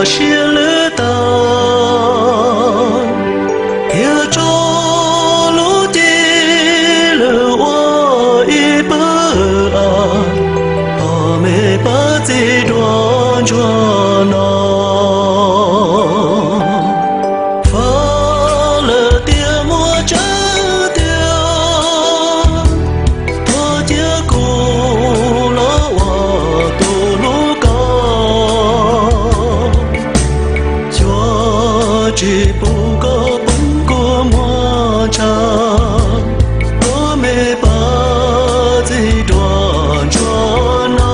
高兴了的，天着陆地了我一把我没把这段转呢，发了点么真的，我家过了我多路高，只不过奔过马场，我没把这段转哦。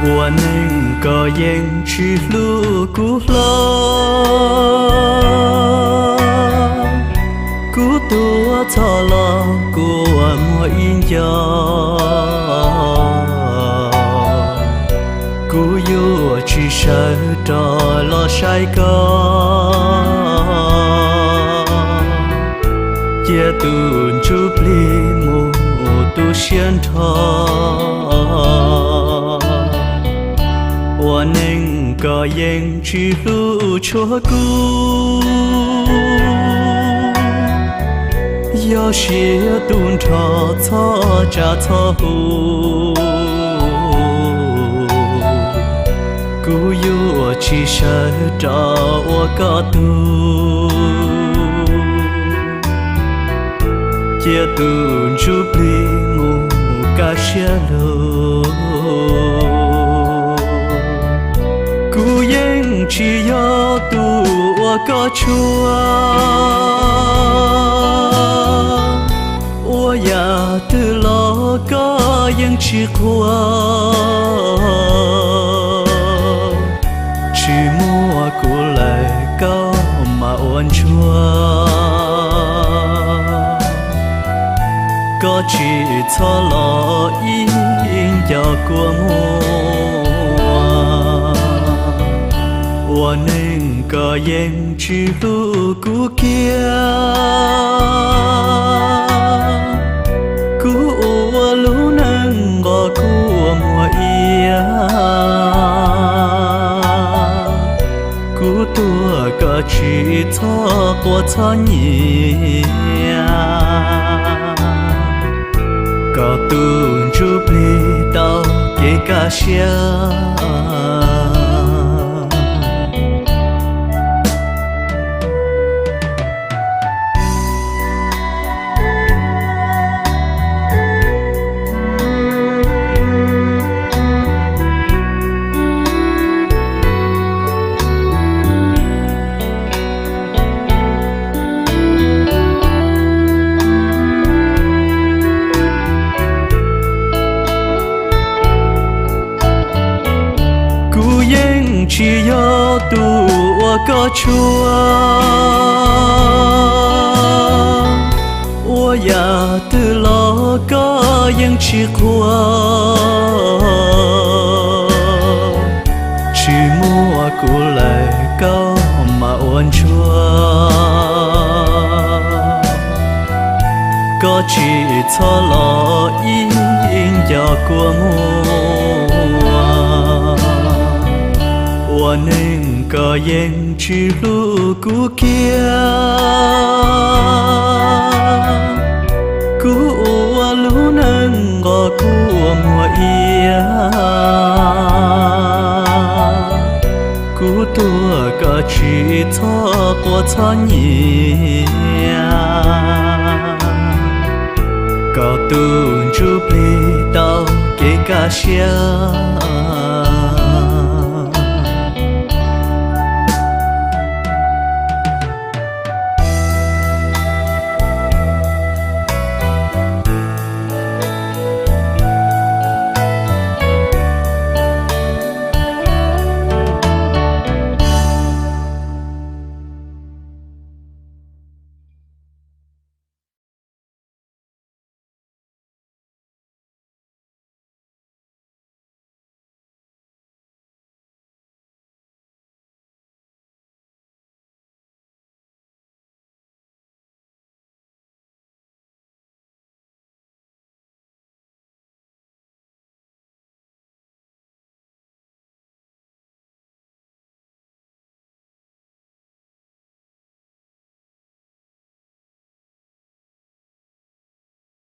我能够延迟路古老，古多操劳，古我莫因要，古有只手到了晒高，也顿住不木都先逃。我能够延迟路错过， yo xia tuôn trò cho cha cho hu cú yo chỉ sợ trò có tu chia tuôn chụp li mu ca xia lô cú yên chỉ yo tu có chúa ya từ lo có những chiếc hoa chỉ mua của lại có mà ôn chúa có chỉ cho lo in cho của mua nên có những chỉ lu của kia lũ nâng ngõ của mùa ia cú tua có chỉ cho của cho nhỉ có tuôn chụp lì tao kể cả xia chỉ yo tu có chúa ya từ lo có những chiếc hoa chỉ mua của lại có mà ôn chúa có chỉ cho lo in cho của mua nên có những chỉ lu của kia của lũ nâng ngõ của mùa ia của tua có chỉ cho của cho nhỉ có tuôn chụp lì tao kể cả xia